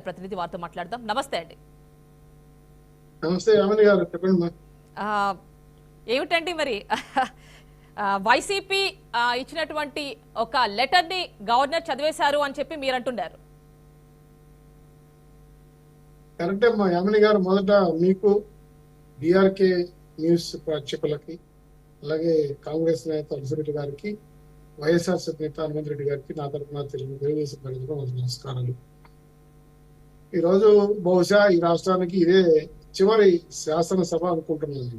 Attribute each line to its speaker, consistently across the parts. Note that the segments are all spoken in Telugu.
Speaker 1: ప్రతినిధి, వారితో మాట్లాడదాం. నమస్తే అండి.
Speaker 2: నమస్తే యామిని గారు, చెప్పండి.
Speaker 1: ఏమిటండి మరి వైసీపీ ఇచ్చినటువంటి ఒక లెటర్ ని గవర్నర్ చదివేశారు అని చెప్పి మీరు అంటున్నారు.
Speaker 2: కరెక్టే మా యామిని గారు. మొదట మీకు, బీఆర్కే న్యూస్ ప్రేక్షకులకి, అలాగే కాంగ్రెస్ నేత అలసిరెడ్డి గారికి, వైఎస్ఆర్సీపీ నేత హనుమంత్ రెడ్డి గారికి నా తరఫున తెలుగుదేశం ప్రజలకు నమస్కారాలు. ఈరోజు బహుశా ఈ రాష్ట్రానికి ఇదే చివరి శాసనసభ అనుకుంటున్నాను.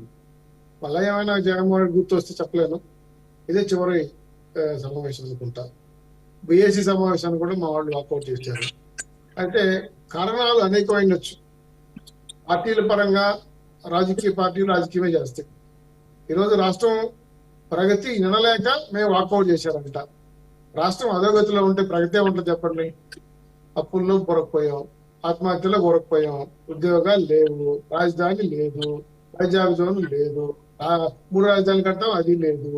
Speaker 2: మళ్ళా ఏమైనా జగన్మోహన్ రెడ్డి గుర్తు వస్తే చెప్పలేను. ఇదే చివరి సమావేశం అనుకుంటా. బిఎస్సి సమావేశాన్ని కూడా మా వాళ్ళు వాకౌట్ చేశారు. అయితే కారణాలు అనేకమైనచ్చు. పార్టీల పరంగా రాజకీయ పార్టీలు రాజకీయమే చేస్తాయి. ఈరోజు రాష్ట్రం ప్రగతి వినలేక మేము వాకౌట్ చేశారంట. రాష్ట్రం అధోగతిలో ఉంటే ప్రగతి ఉంటుంది చెప్పండి. అప్పుల్లో కొరకపోయాం, ఆత్మహత్యలో కొరకపోయాం, ఉద్యోగాలు లేవు, రాజధాని లేదు, వైద్యాభిజోనం లేదు, 3 రాజధానులు కడతాం అది లేదు,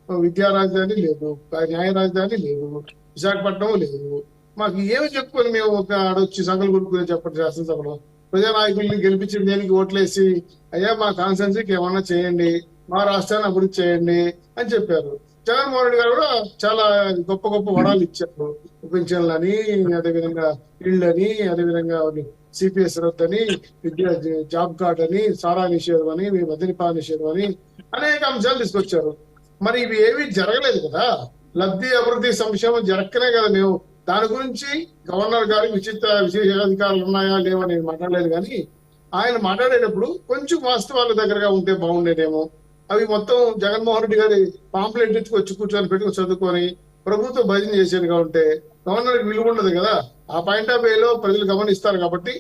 Speaker 2: విద్యా రాజధాని లేదు, న్యాయ రాజధాని లేదు, విశాఖపట్నం లేదు. మాకు ఏమి చెప్పుకొని మేము ఒక ఆడొచ్చి సంఘాలు కొనుక్కునే చెప్పండి. శాసనసభలో ప్రజానాయకుల్ని గెలిపించిన దేనికి ఓట్లేసి అయ్యా మా కాన్స్టిట్యున్సీకి ఏమన్నా చేయండి, మా రాష్ట్రాన్ని అభివృద్ధి చేయండి అని చెప్పారు. జగన్మోహన్ రెడ్డి గారు కూడా చాలా గొప్ప గొప్ప వడాలు ఇచ్చారు. పింఛన్లని, అదేవిధంగా ఇళ్ళని, అదేవిధంగా సిపిఎస్ రద్దని, విద్యా జాబ్ కార్డ్ అని, సారా నిషేధం అని, మద్యపాన నిషేధం అని అనేక అంశాలు తీసుకొచ్చారు. మరి ఇవి ఏవి జరగలేదు కదా. లబ్ధి అభివృద్ధి సంక్షేమం జరగకనే కదా మేము దాని గురించి గవర్నర్ గారికి విశేషాధికారులు ఉన్నాయా లేవా నేను మాట్లాడలేదు. కానీ ఆయన మాట్లాడేటప్పుడు కొంచెం వాస్తవాల దగ్గరగా ఉంటే బాగుండేదేమో. అవి మొత్తం జగన్మోహన్ రెడ్డి గారి పాంప్లెట్ వచ్చి కూర్చొని పెట్టుకుని చదువుకొని ప్రభుత్వం భజన చేసేదిగా ఉంటే గవర్నర్కి విలువ ఉండదు కదా. ఆ పాయింట్ ఆఫ్ వేలో ప్రజలు గమనిస్తారు కాబట్టి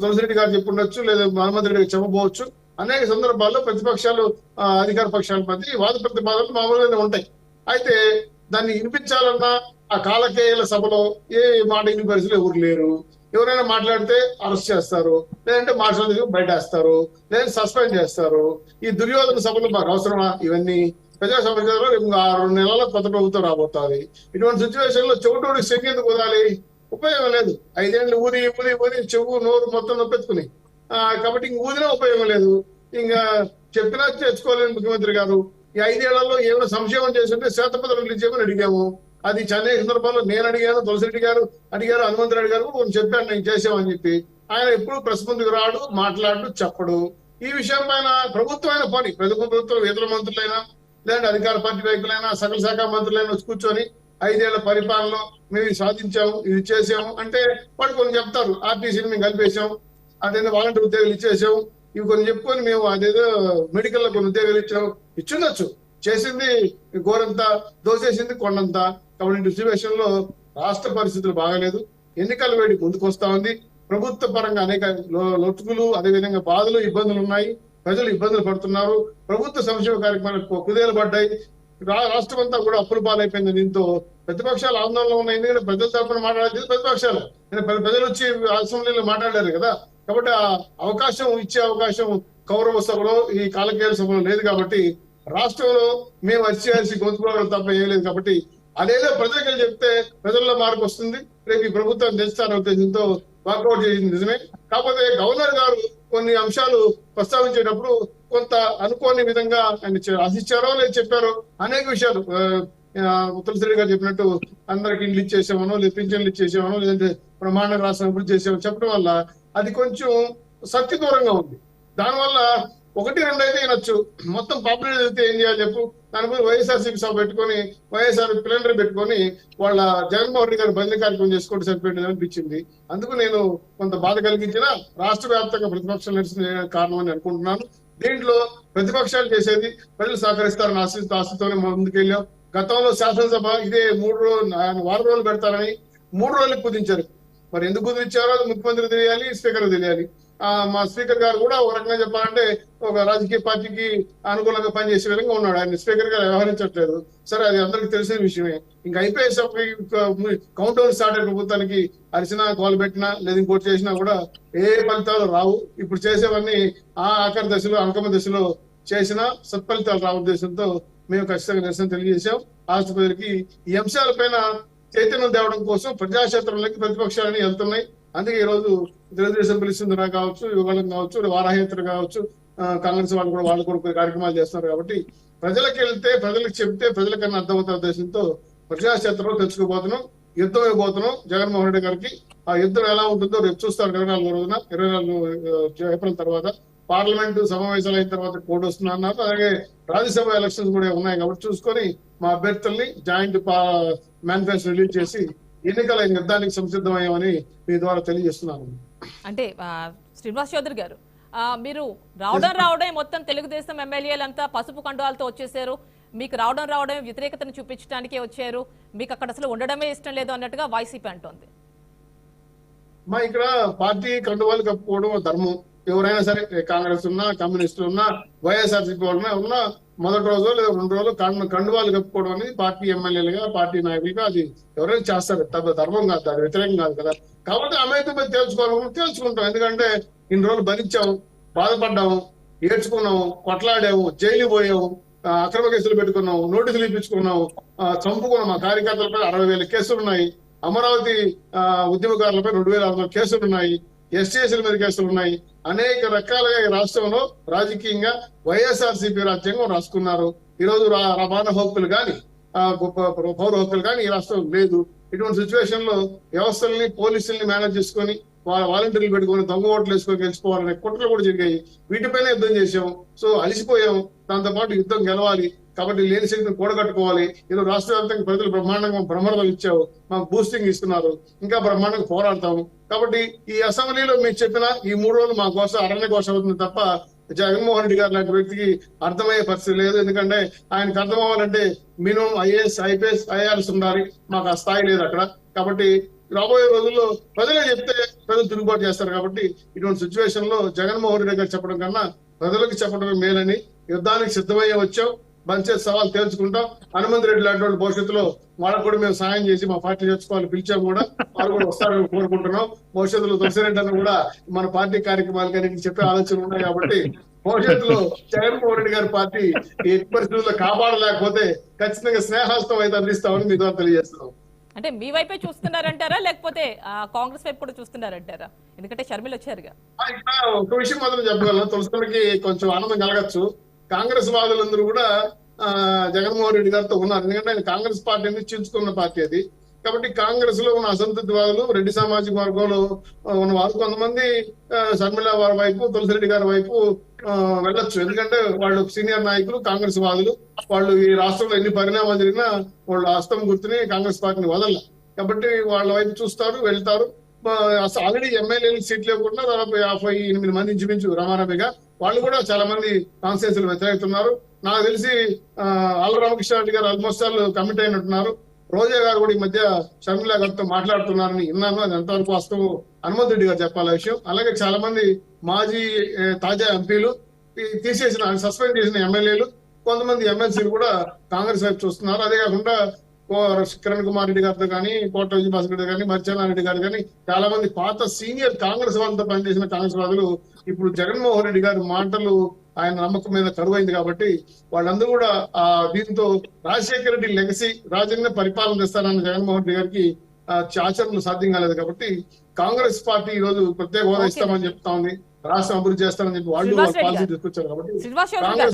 Speaker 2: తులసిరెడ్డి గారు చెప్పుండొచ్చు, లేదా హనుమంత్ రెడ్డి గారు చెప్పబోవచ్చు. అనేక సందర్భాల్లో ప్రతిపక్షాలు అధికార పక్షాల మధ్య వాద ప్రతిపాదనలు మామూలుగానే ఉంటాయి. అయితే దాన్ని వినిపించాలన్నా ఆ కాలకేయుల సభలో ఏ మాట విని పరిస్థితులు ఎవరు లేరు. ఎవరైనా మాట్లాడితే అరెస్ట్ చేస్తారు, లేదంటే మాట్లాడేందుకు బయటేస్తారు, లేదంటే సస్పెండ్ చేస్తారు. ఈ దుర్యోధన సభలు మాకు అవసరమా? ఇవన్నీ ప్రజా సమస్యలో 2 నెలల కొత్త ప్రభుత్వం రాబోతుంది. ఇటువంటి సిచ్యువేషన్ లో చెవిటోడికి శంకి ఎందుకు వదాలి? ఉపయోగం లేదు. 5 ఏళ్ళు ఊది ఊది ఊది చెవు నోరు మొత్తం నొప్పెత్తుకుని కాబట్టి ఇంక ఊదినా ఉపయోగం లేదు. ఇంకా చెప్పినా తెచ్చుకోలేని ముఖ్యమంత్రి గారు ఈ 5 ఏళ్లలో ఏమైనా సంక్షేమం చేస్తుంటే శ్వేతపత్రం రిలీజ్ చేయమని అడిగాము. అది చెన్నై సందర్భాల్లో నేను అడిగాను, తులసిరెడ్డి గారు అడిగారు, హనుమంత్ రెడ్డి గారు కొన్ని చెప్పాను నేను చేసామని చెప్పి. ఆయన ఎప్పుడు ప్రెస్ ముందుకు రాడు, మాట్లాడు, చెప్పడు. ఈ విషయం పైన ప్రభుత్వమైన పని, ప్రభుత్వం ఇతర మంత్రులైనా లేదంటే అధికార పార్టీ నాయకులైనా సకల శాఖ మంత్రులైనా వచ్చి కూర్చొని 5 ఏళ్ల పరిపాలనలో మేము ఇది సాధించాము, ఇది చేసాము అంటే వాడు కొన్ని చెప్తారు. ఆర్టీసీని మేము కలిపేసాం, అదేదో వాలంటీర్ ఉద్యోగాలు ఇచ్చేసాం, ఇవి కొన్ని చెప్పుకొని మేము అదేదో మెడికల్ లో కొన్ని ఉద్యోగాలు ఇచ్చుండొచ్చు. చేసింది గోరంతా, దోసేసింది కొండంతా. కాబట్టి సిచ్యువేషన్ లో రాష్ట్ర పరిస్థితులు బాగాలేదు. ఎన్నికల వేడి ముందుకు వస్తా ఉంది. ప్రభుత్వ పరంగా అనేక లొట్టుకులు, అదేవిధంగా బాధలు, ఇబ్బందులు ఉన్నాయి. ప్రజలు ఇబ్బందులు పడుతున్నారు. ప్రభుత్వ సంక్షేమ కార్యక్రమాలకు కుదేలు పడ్డాయి. రాష్ట్రం అంతా కూడా అప్పుల పాలైపోయింది. దీంతో ప్రతిపక్షాలు ఆందోళనలో ఉన్నాయి. ఎందుకంటే ప్రజల తరఫున మాట్లాడేది ప్రతిపక్షాలు. ప్రజలు వచ్చి అసెంబ్లీలో మాట్లాడారు కదా. కాబట్టి ఆ అవకాశం ఇచ్చే అవకాశం కౌరవ సభలో, ఈ కాలకేయుల సభలో లేదు. కాబట్టి రాష్ట్రంలో మేము వచ్చేసి గొంతుకోవడం తప్ప ఏం లేదు. కాబట్టి అదేదో ప్రజలకు చెప్తే ప్రజల్లో మార్పు వస్తుంది. రేపు ఈ ప్రభుత్వం తెస్తారనే ఉద్దేశంతో వాకౌట్ చేసింది నిజమే. కాకపోతే గవర్నర్ గారు కొన్ని అంశాలు ప్రస్తావించేటప్పుడు కొంత అనుకోని విధంగా ఆయన ఆశించారో లేదు చెప్పారో అనేక విషయాలు. తులసిరెడ్డి గారు చెప్పినట్టు అందరికి ఇల్లు ఇచ్చేసామనో, లేదా పింఛన్లు ఇచ్చేసామనో, లేదంటే ప్రమాణ రాష్ట్రం అభివృద్ధి చేసామని చెప్పడం వల్ల అది కొంచెం సత్య దూరంగా ఉంది. దానివల్ల 1-2 అయితే వినొచ్చు. మొత్తం పాపులేట్ అయితే ఏం చేయాలి చెప్పు. దానిపై వైఎస్ఆర్సీపీ సభ పెట్టుకొని, వైఎస్ఆర్ ప్లేనరీ పెట్టుకొని వాళ్ళ జగన్మోహన్ రెడ్డి గారు బదిలీ కార్యక్రమం చేసుకుంటూ సరిపోయింది అనిపించింది. అందుకు నేను కొంత బాధ కలిగించిన రాష్ట్ర వ్యాప్తంగా ప్రతిపక్షాలు నిరసన కారణం అని అనుకుంటున్నాను. దీంట్లో ప్రతిపక్షాలు చేసేది ప్రజలు సహకరిస్తారని ఆశతోనే ముందుకెళ్ళాం. గతంలో శాసనసభ ఇదే 4 రోజులు పెడతారని 3 రోజులకు కుదించారు. మరి ఎందుకు కుదిరించారో అది ముఖ్యమంత్రి తెలియాలి, స్పీకర్ తెలియాలి. మా స్పీకర్ గారు కూడా ఒక రకంగా చెప్పాలంటే ఒక రాజకీయ పార్టీకి అనుకూలంగా పనిచేసే విధంగా ఉన్నాడు. ఆయన స్పీకర్ గా వ్యవహరించట్లేదు. సరే, అది అందరికి తెలిసిన విషయమే. ఇంకా అయిపోయేసరికి కౌంట్ డౌన్ స్టార్ట్ అయిన ప్రభుత్వానికి అరిసినా, గోలు పెట్టినా, లేదా ఇంకోటి చేసినా కూడా ఏ ఫలితాలు రావు. ఇప్పుడు చేసేవన్నీ ఆఖరి దశలో, అంకమ దశలో చేసినా సత్ఫలితాలు రావు ఉద్దేశంతో మేము ఖచ్చితంగా నిరసన తెలియజేశాం. రాష్ట్ర ప్రజలకి ఈ అంశాలపైన చైతన్యం తేవడం కోసం ప్రజాక్షేత్రంలోకి ప్రతిపక్షాలని వెళ్తున్నాయి. అందుకే ఈ రోజు తెలుగుదేశం పిలుస్తుందిరా కావచ్చు, యువగలం కావచ్చు, వారాహయాత్ర కావచ్చు, కాంగ్రెస్ వాళ్ళు కూడా కొన్ని కార్యక్రమాలు చేస్తున్నారు. కాబట్టి ప్రజలకు వెళ్తే, ప్రజలకు చెప్తే ప్రజలకన్నా అర్థమవుతున్న ఉద్దేశంతో ప్రజాక్షేత్రంలో తెచ్చుకోబోతున్నాం, యుద్ధం అయిపోతున్నాం జగన్మోహన్ రెడ్డి గారికి. ఆ యుద్ధం ఎలా ఉంటుందో రేపు చూస్తారు 24 రోజున, 24 ఏప్రిల్ తర్వాత పార్లమెంట్ సమావేశాలు అయిన తర్వాత కోడ్ వస్తున్నా అన్నారు. అలాగే రాజ్యసభ ఎలక్షన్స్ కూడా ఉన్నాయి కాబట్టి చూసుకొని మా అభ్యర్థుల్ని జాయింట్ మేనిఫెస్టో రిలీజ్ చేసి ఎన్నికల యుద్ధానికి సంసిద్ధమయ్యామని మీ ద్వారా తెలియజేస్తున్నాను.
Speaker 1: అంటే శ్రీనివాస్ చౌదరి గారు, మీరు రావడం మొత్తం తెలుగుదేశం ఎమ్మెల్యేలంతా పసుపు కండువాలతో వచ్చేసారు, మీకు రావడం వ్యతిరేకతను చూపించడానికే వచ్చారు, మీకు అక్కడ అసలు ఉండడమే ఇష్టం లేదు అన్నట్టుగా వైసీపీ అంటోంది.
Speaker 2: మా ఇక్కడ పార్టీ కండువాలు కప్పుకోవడం ధర్మం. ఎవరైనా సరే, కాంగ్రెస్ ఉన్నా, కమ్యూనిస్టులు ఉన్నా, వైఎస్ఆర్సీపీ ఉన్నా మొదటి రోజు లేదా 2 రోజులు కండువాలు కప్పుకోవడం అనేది పార్టీ ఎమ్మెల్యేలుగా, పార్టీ నాయకులుగా అది ఎవరైనా చేస్తారు. ధర్మం కాదు, అది వ్యతిరేకం కాదు కదా. కాబట్టి అమెరికా మీద తేల్చుకుంటాం. ఎందుకంటే ఇన్ని రోజులు భరించాము, బాధపడ్డాము, ఏడ్చుకున్నాము, కొట్లాడాము, జైలు పోయాము, అక్రమ కేసులు పెట్టుకున్నాము, నోటీసులు ఇప్పించుకున్నాము, చంపుకున్నాం. మా కార్యకర్తలపై 60,000 కేసులు ఉన్నాయి. అమరావతి ఉద్యమకారులపై 2,600 కేసులు ఉన్నాయి. ఎస్టీఎస్ల మీద కేసులు ఉన్నాయి. అనేక రకాలుగా ఈ రాష్ట్రంలో రాజకీయంగా వైఎస్ఆర్సీపీ రాజ్యాంగం రాసుకున్నారు. ఈ రోజు రవాణా హక్కులు కానీ, పౌర హక్కులు కానీ ఈ రాష్ట్రం లేదు. ఇటువంటి సిచ్యువేషన్ లో వ్యవస్థల్ని, పోలీసుల్ని మేనేజ్ చేసుకొని వాలంటీర్లు పెట్టుకుని దొంగ ఓట్లు వేసుకొని గెలిచిపోవాలనే కుట్రలు కూడా జరిగాయి. వీటిపైన యుద్ధం చేశాం. సో అలిసిపోయాం. దాంతో పాటు యుద్ధం గెలవాలి కాబట్టి లేని శక్తిని కూడగట్టుకోవాలి. ఈరోజు రాష్ట్ర వ్యాప్తంగా ప్రజలు బ్రహ్మాండంగా బ్రహ్మరథం ఇచ్చావు, మాకు బూస్టింగ్ ఇస్తున్నారు, ఇంకా బ్రహ్మాండంగా పోరాడతాము. కాబట్టి ఈ అసెంబ్లీలో మీకు చెప్పిన ఈ 3 రోజులు మా కోసం అరణ్య కోసం అవుతుంది తప్ప జగన్మోహన్ రెడ్డి గారు లాంటి వ్యక్తికి అర్థమయ్యే పరిస్థితి లేదు. ఎందుకంటే ఆయనకు అర్థం అవ్వాలంటే మినిమం ఐఏఎస్, ఐపీఎస్, ఐఆర్ఎస్ ఉండాలి. మాకు ఆ స్థాయి లేదు అక్కడ. కాబట్టి రాబోయే రోజుల్లో ప్రజలే చెప్తే ప్రజలు తిరుగుబాటు చేస్తారు. కాబట్టి ఇటువంటి సిచ్యువేషన్ లో జగన్మోహన్ రెడ్డి గారు చెప్పడం కన్నా ప్రజలకు చెప్పడమే మేలని యుద్ధానికి సిద్ధమయ్యే వచ్చాం. మంచి సవాల్ తేల్చుకుంటాం. హనుమంత్ రెడ్డి లాంటి వాళ్ళు భవిష్యత్తులో వాళ్ళకు కూడా మేము సాయం చేసి మా పార్టీ తెచ్చుకోవాలి పిలిచాము కూడా. వాళ్ళు కూడా వస్తారని కోరుకుంటున్నాం. భవిష్యత్తులో తులసిరెడ్డి అన్న కూడా మన పార్టీ కార్యక్రమాలు కానీ చెప్పే ఆలోచనలు ఉన్నాయి. కాబట్టి భవిష్యత్తులో జగన్మోహన్ రెడ్డి గారి పార్టీ ఎట్టి పరిస్థితుల్లో కాపాడలేకపోతే ఖచ్చితంగా స్నేహాస్తం అయితే అందిస్తామని మీ ద్వారా తెలియజేస్తున్నాం.
Speaker 1: అంటే మీ వైపే చూస్తున్నారంటారా, లేకపోతే కాంగ్రెస్ వైపు కూడా చూస్తున్నారంటారా? ఎందుకంటే షర్మిల వచ్చారుగా.
Speaker 2: ఇక్కడ ఒక విషయం మాత్రం చెప్పగలను. తులసిరెడ్డికి కొంచెం ఆనందం కలగచ్చు. కాంగ్రెస్ వాదులందరూ కూడా జగన్మోహన్ రెడ్డి గారితో ఉన్నారు. ఎందుకంటే ఆయన కాంగ్రెస్ పార్టీని చీల్చుకున్న పార్టీ అది. కాబట్టి కాంగ్రెస్ లో ఉన్న అసంతృప్తి వాదులు, రెడ్డి సామాజిక వర్గంలో ఉన్న వారు కొంతమంది షర్మిల వారి వైపు, తులసిరెడ్డి గారి వైపు వెళ్ళొచ్చు. ఎందుకంటే వాళ్ళు సీనియర్ నాయకులు, కాంగ్రెస్ వాదులు. వాళ్ళు ఈ రాష్ట్రంలో ఎన్ని పరిణామాలు జరిగినా వాళ్ళు హస్తం గుర్తుని కాంగ్రెస్ పార్టీని వదల. కాబట్టి వాళ్ళ వైపు చూస్తారు, వెళ్తారు. ఆల్రెడీ ఎమ్మెల్యేలు సీట్లు లేకుండా దాదాపు 58 మంది ఇంచుమించు రమారమిగా వాళ్ళు కూడా చాలా మంది కాన్స్టిట్యూన్సీలు వ్యతిరేకుతున్నారు. నాకు తెలిసి ఆళ్ల రామకృష్ణారెడ్డి గారు ఆల్మోస్ట్ ఆల్ కమిట్ అయినట్టున్నారు. రోజా గారు కూడా ఈ మధ్య షర్మిల గారితో మాట్లాడుతున్నారని విన్నాను. అది ఎంతవరకు వాస్తవం హనుమంత్ రెడ్డి గారు చెప్పాల విషయం. అలాగే చాలా మంది మాజీ తాజా ఎంపీలు, తీసేసిన సస్పెండ్ చేసిన ఎమ్మెల్యేలు, కొంతమంది ఎమ్మెల్సీలు కూడా కాంగ్రెస్ వైపు చూస్తున్నారు. అదే కాకుండా కిరణ్ కుమార్ రెడ్డి గారితో కానీ, కోట విజయభాస్కర్ రెడ్డి కానీ, మర్చానారెడ్డి గారు కానీ చాలా మంది పాత సీనియర్ కాంగ్రెస్ వాళ్ళతో పనిచేసిన కాంగ్రెస్ వాదులు ఇప్పుడు జగన్మోహన్ రెడ్డి గారి మాటలు ఆయన నమ్మకం మీద కరువైంది. కాబట్టి వాళ్ళందరూ కూడా దీంతో రాజశేఖర రెడ్డి లెగసీ రాజ్యాంగ పరిపాలన చేస్తారన్న జగన్మోహన్ రెడ్డి గారికి ఆచరణలు సాధ్యం కాలేదు. కాబట్టి కాంగ్రెస్ పార్టీ ఈ రోజు ప్రత్యేక హోదా ఇస్తామని చెప్తా ఉంది, రాష్ట్రం అభివృద్ధి చేస్తామని చెప్పి వాళ్ళు పాలసీ తీసుకొచ్చారు. కాబట్టి కాంగ్రెస్